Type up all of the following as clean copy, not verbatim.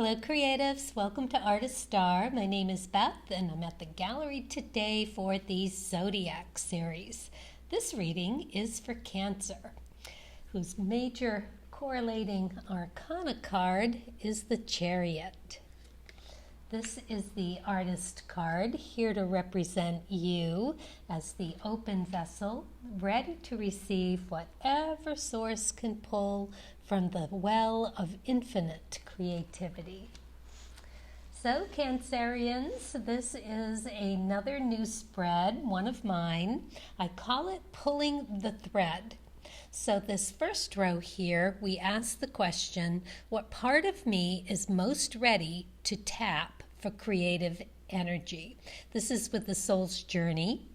Hello creatives, welcome to Artist Star. My name is Beth and I'm at the gallery today for the Zodiac series. This reading is for Cancer, whose major correlating arcana card is the Chariot. This is the artist card, here to represent you as the open vessel, ready to receive whatever source can pull from the well of infinite creativity. So Cancerians, this is another new spread, one of mine. I call it Pulling the Thread. So this first row here, we ask the question, what part of me is most ready to tap for creative energy? This is with the soul's journey.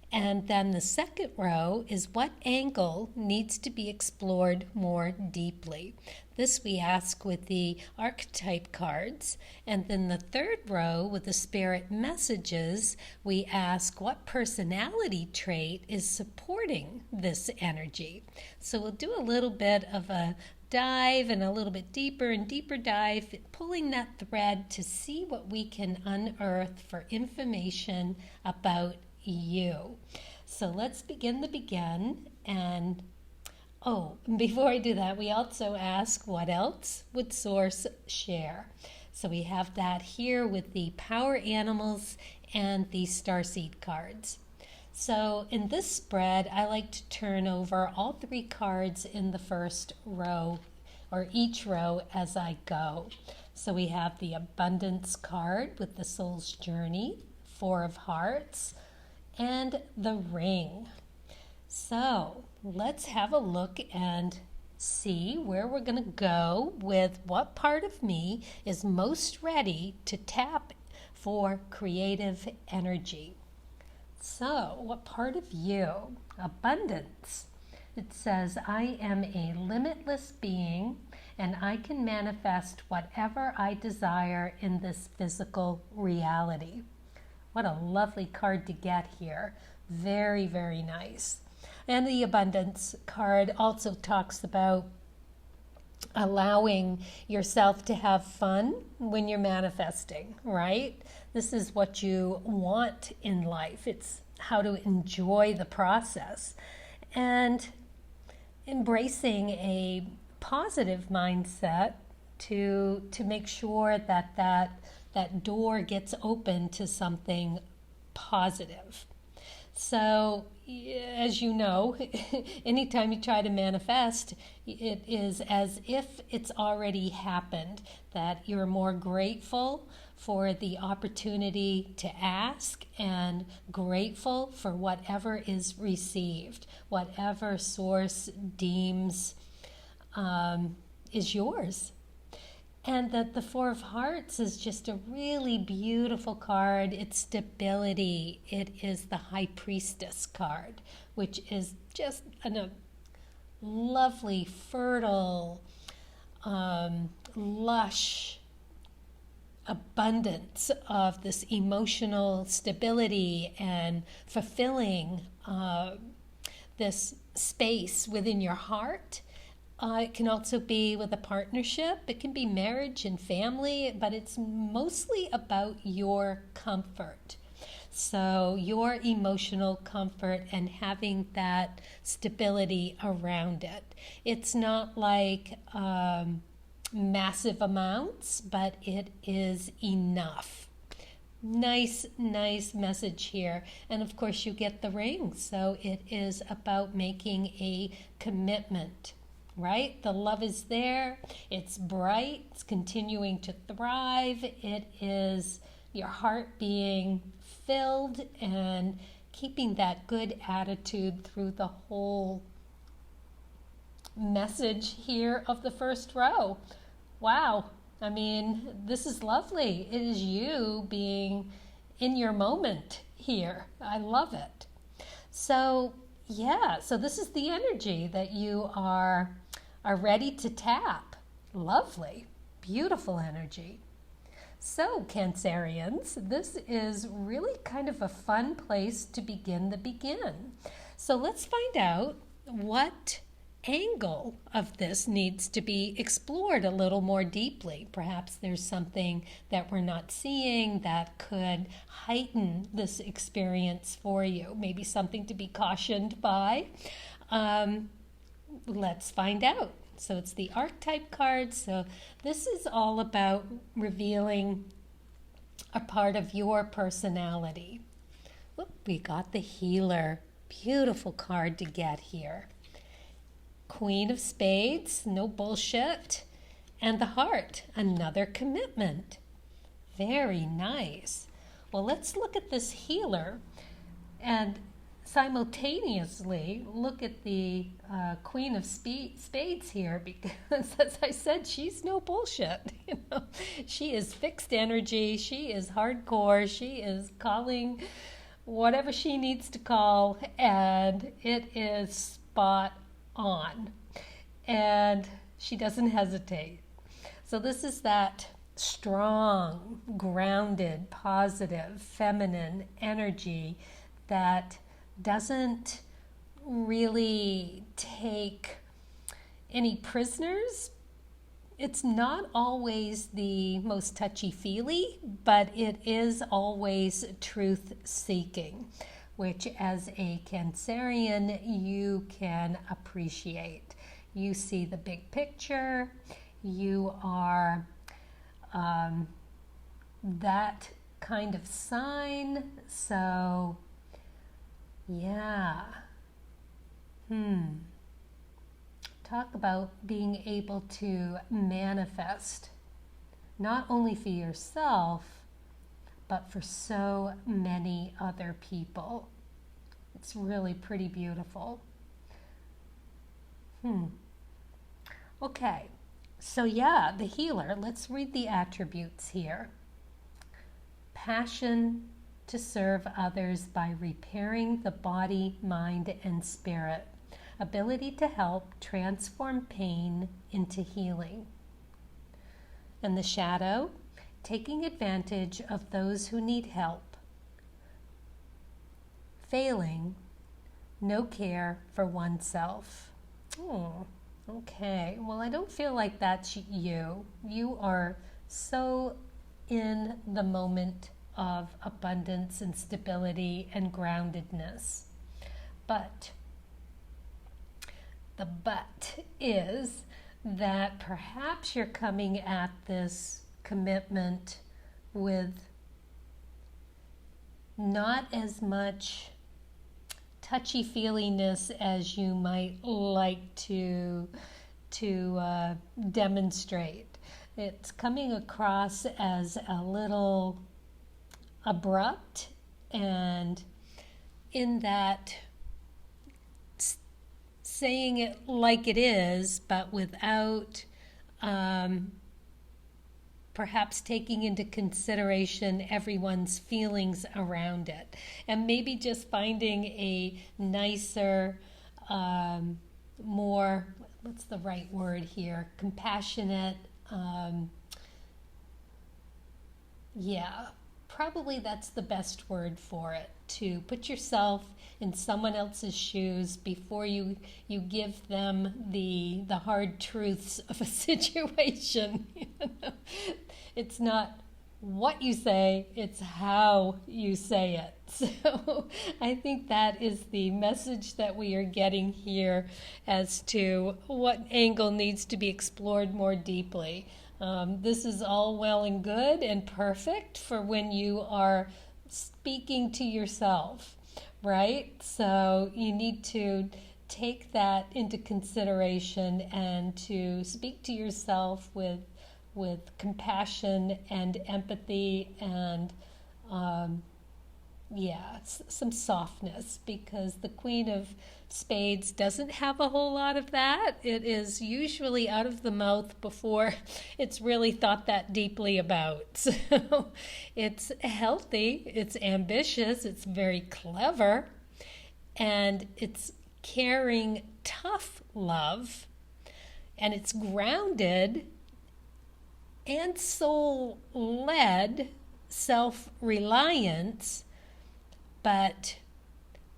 And then the second row is what angle needs to be explored more deeply. This we ask with the archetype cards. And then the third row with the spirit messages, we ask what personality trait is supporting this energy. So we'll do a little bit of a dive and a little bit deeper and deeper dive, pulling that thread to see what we can unearth for information about you. So let's begin the begin. And before I do that, we also ask what else would Source share. So we have that here with the power animals and the starseed cards. So in this spread, I like to turn over all three cards in the first row, or each row as I go. So we have the abundance card with the soul's journey, 4 of hearts, and the ring. So let's have a look and see where we're going to go with what part of me is most ready to tap for creative energy. So what part of you? Abundance. It says, I am a limitless being and I can manifest whatever I desire in this physical reality. What a lovely card to get here. Very, very nice. And the abundance card also talks about allowing yourself to have fun when you're manifesting, right? This is what you want in life. It's how to enjoy the process and embracing a positive mindset to make sure that door gets open to something positive. So, as you know, anytime you try to manifest, it is as if it's already happened, that you're more grateful for the opportunity to ask and grateful for whatever is received, whatever source deems is yours. And that the 4 of hearts is just a really beautiful card. It's stability. It is the high priestess card, which is just a lovely, fertile, lush abundance of this emotional stability and fulfilling this space within your heart. It can also be with a partnership. It can be marriage and family, but it's mostly about your comfort. So your emotional comfort and having that stability around it. It's not like massive amounts, but it is enough. Nice message here. And of course you get the ring. So it is about making a commitment. Right? The love is there. It's bright. It's continuing to thrive. It is your heart being filled and keeping that good attitude through the whole message here of the first row. Wow. I mean, this is lovely. It is you being in your moment here. I love it. So, yeah. So this is the energy that you are ready to tap. Lovely, beautiful energy. So Cancerians, this is really kind of a fun place to begin the begin. So let's find out what angle of this needs to be explored a little more deeply. Perhaps there's something that we're not seeing that could heighten this experience for you. Maybe something to be cautioned by. Let's find out. So it's the archetype card. So this is all about revealing a part of your personality. Whoop, we got the healer. Beautiful card to get here. Queen of Spades, no bullshit. And the heart, another commitment. Very nice. Well, let's look at this healer and simultaneously look at the Queen of Spades here, because as I said, she's no bullshit. She is fixed energy. She is hardcore. She is calling whatever she needs to call, and it is spot on. And she doesn't hesitate. So this is that strong, grounded, positive, feminine energy that doesn't really take any prisoners. It's not always the most touchy-feely, but it is always truth-seeking, which as a Cancerian you can appreciate. You see the big picture. You are that kind of sign. So yeah. Talk about being able to manifest, not only for yourself, but for so many other people. It's really pretty beautiful. Okay, so yeah, the healer. Let's read the attributes here. Passion to serve others by repairing the body, mind, and spirit. Ability to help transform pain into healing. And the shadow, taking advantage of those who need help. Failing, no care for oneself. Okay. Well, I don't feel like that's you. You are so in the moment of abundance and stability and groundedness. But the but is that perhaps you're coming at this commitment with not as much touchy-feeliness as you might like to demonstrate. It's coming across as a little abrupt, and in that saying it like it is, but without perhaps taking into consideration everyone's feelings around it, and maybe just finding a nicer, more, what's the right word here, compassionate, probably that's the best word for it, to put yourself in someone else's shoes before you give them the hard truths of a situation. It's not what you say, it's how you say it. So I think that is the message that we are getting here as to what angle needs to be explored more deeply. This is all well and good and perfect for when you are speaking to yourself, right? So you need to take that into consideration and to speak to yourself with compassion and empathy and some softness, because the Queen of Spades doesn't have a whole lot of that. It is usually out of the mouth before it's really thought that deeply about. So it's healthy, it's ambitious, it's very clever, and it's caring, tough love, and it's grounded and soul-led self-reliance, but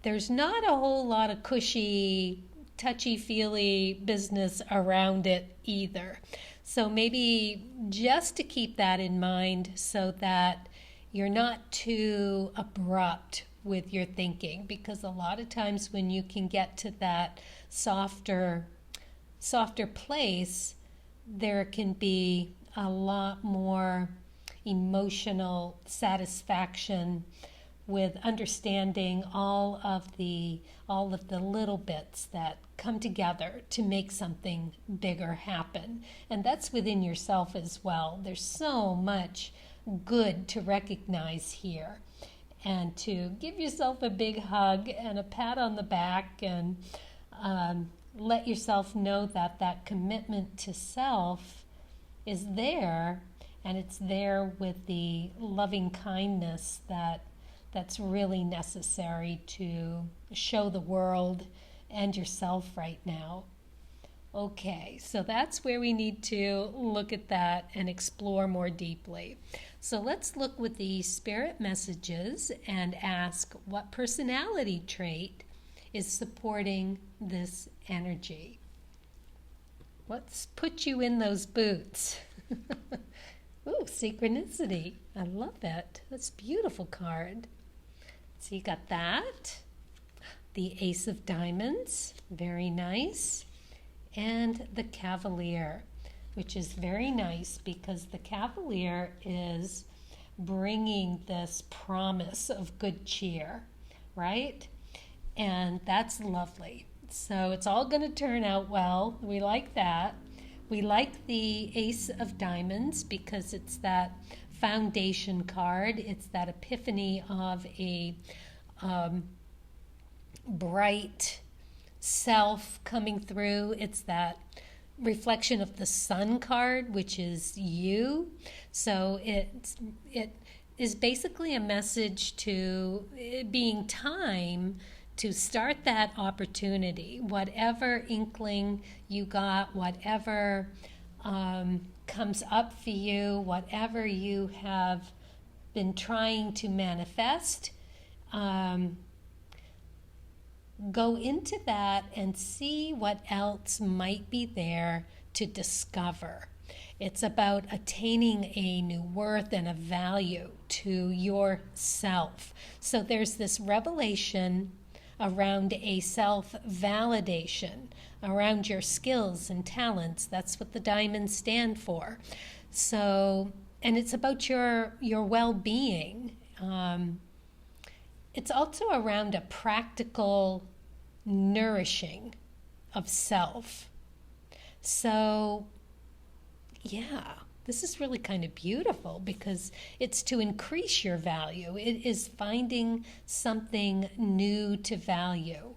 there's not a whole lot of cushy touchy-feely business around it either. So maybe just to keep that in mind so that you're not too abrupt with your thinking, because a lot of times when you can get to that softer place, there can be a lot more emotional satisfaction with understanding all of the little bits that come together to make something bigger happen. And that's within yourself as well. There's so much good to recognize here, and to give yourself a big hug and a pat on the back, and let yourself know that that commitment to self is there, and it's there with the loving kindness that's really necessary to show the world and yourself right now. Okay, so that's where we need to look at that and explore more deeply. So let's look with the spirit messages and ask what personality trait is supporting this energy. What's put you in those boots? Ooh, synchronicity. I love it. That's a beautiful card. So you got that. The Ace of Diamonds. Very nice. And the Cavalier, which is very nice because the Cavalier is bringing this promise of good cheer, right? And that's lovely. So it's all going to turn out well. We like that. We like the Ace of Diamonds because it's that foundation card. It's that epiphany of a bright self coming through. It's that reflection of the Sun card, which is you. So it is basically a message to it being time to start that opportunity. Whatever inkling you got, whatever comes up for you, whatever you have been trying to manifest, go into that and see what else might be there to discover. It's about attaining a new worth and a value to yourself. So there's this revelation around a self-validation, around your skills and talents. That's what the diamonds stand for. So, and it's about your well-being. It's also around a practical nourishing of self. So, yeah, this is really kind of beautiful because it's to increase your value. It is finding something new to value.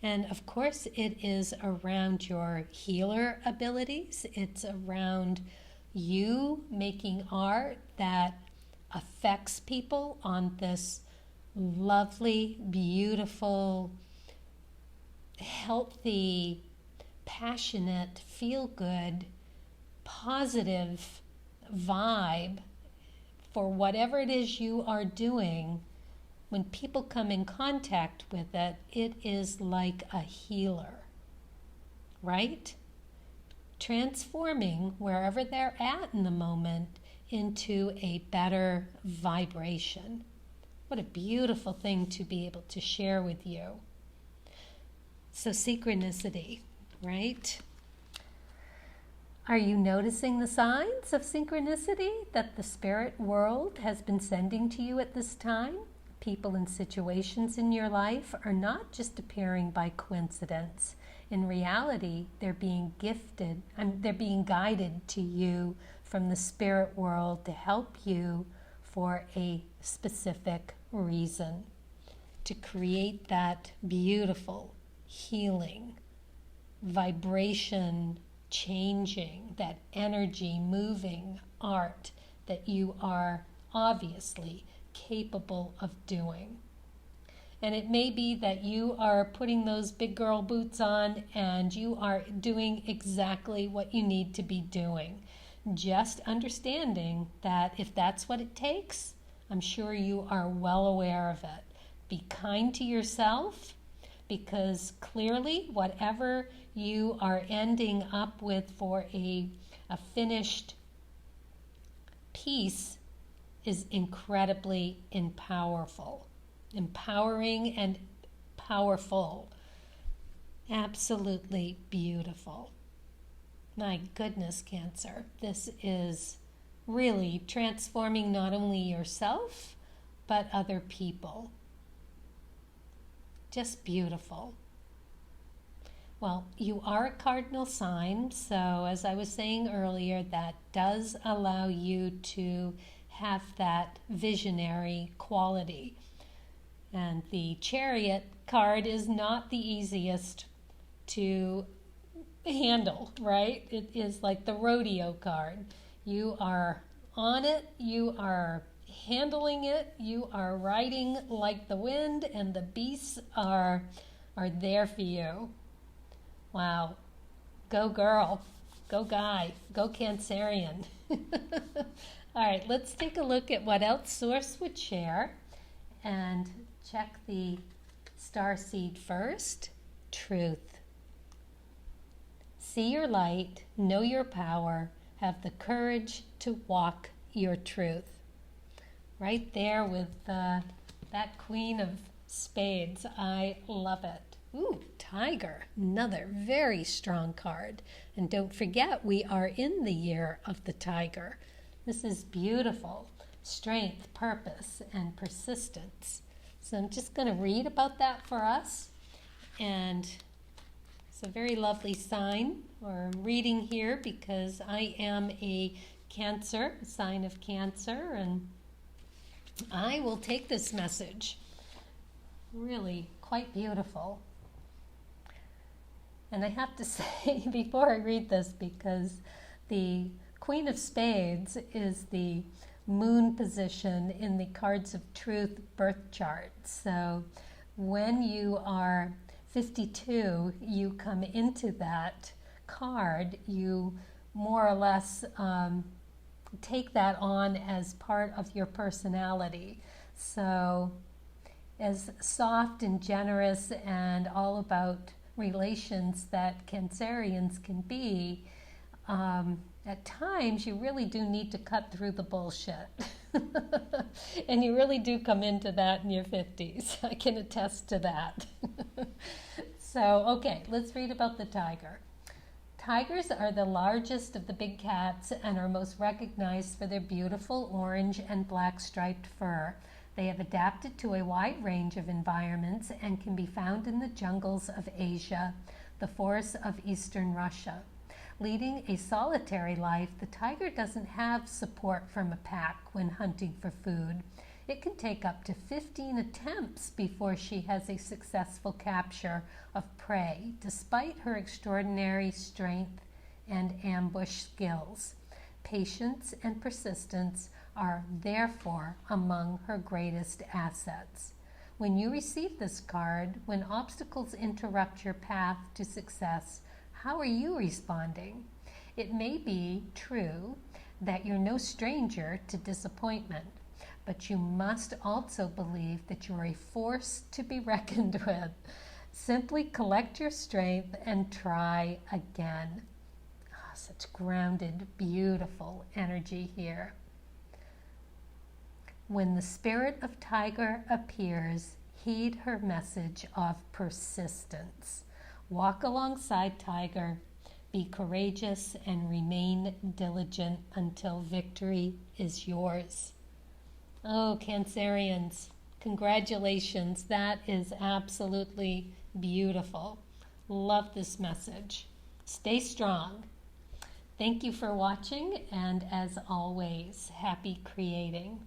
And of course, it is around your healer abilities. It's around you making art that affects people on this lovely, beautiful, healthy, passionate, feel-good, positive vibe for whatever it is you are doing. When people come in contact with it, it is like a healer, right? Transforming wherever they're at in the moment into a better vibration. What a beautiful thing to be able to share with you. So synchronicity, right? Are you noticing the signs of synchronicity that the spirit world has been sending to you at this time? People and situations in your life are not just appearing by coincidence. In reality, they're being gifted, they're being guided to you from the spirit world to help you for a specific reason, to create that beautiful, healing, vibration changing, that energy moving art that you are obviously capable of doing. And it may be that you are putting those big girl boots on and you are doing exactly what you need to be doing. Just understanding that if that's what it takes, I'm sure you are well aware of it. Be kind to yourself because clearly whatever you are ending up with for a finished piece is incredibly empowering and powerful. Absolutely beautiful. My goodness, Cancer. This is really transforming not only yourself, but other people. Just beautiful. Well, you are a cardinal sign, so as I was saying earlier, that does allow you to have that visionary quality. And the Chariot card is not the easiest to handle, right? It is like the rodeo card. You are on it, you are handling it, you are riding like the wind, and the beasts are there for you. Wow. Go girl. Go guy. Go Cancerian. All right, let's take a look at what else Source would share and check the star seed first. Truth. See your light, know your power, have the courage to walk your truth. Right there with that Queen of Spades. I love it. Ooh, Tiger, another very strong card. And don't forget, we are in the year of the Tiger. This is beautiful. Strength, purpose, and persistence. So I'm just going to read about that for us. And it's a very lovely sign, or I'm reading here because I am a Cancer, a sign of Cancer, and I will take this message. Really quite beautiful. And I have to say, before I read this, because the Queen of Spades is the moon position in the Cards of Truth birth chart. So when you are 52, you come into that card, you more or less take that on as part of your personality. So as soft and generous and all about relations that Cancerians can be, at times you really do need to cut through the bullshit. And you really do come into that in your 50s. I can attest to that. So, okay, let's read about the tiger. Tigers are the largest of the big cats and are most recognized for their beautiful orange and black striped fur. They have adapted to a wide range of environments and can be found in the jungles of Asia, the forests of eastern Russia. Leading a solitary life, the tiger doesn't have support from a pack when hunting for food. It can take up to 15 attempts before she has a successful capture of prey, despite her extraordinary strength and ambush skills. Patience and persistence are therefore among her greatest assets. When you receive this card, when obstacles interrupt your path to success, how are you responding? It may be true that you're no stranger to disappointment, but you must also believe that you're a force to be reckoned with. Simply collect your strength and try again. Oh, such grounded, beautiful energy here. When the spirit of tiger appears, heed her message of persistence. Walk alongside tiger, be courageous, and remain diligent until victory is yours. Oh, Cancerians, congratulations. That is absolutely beautiful. Love this message. Stay strong. Thank you for watching, and as always, happy creating.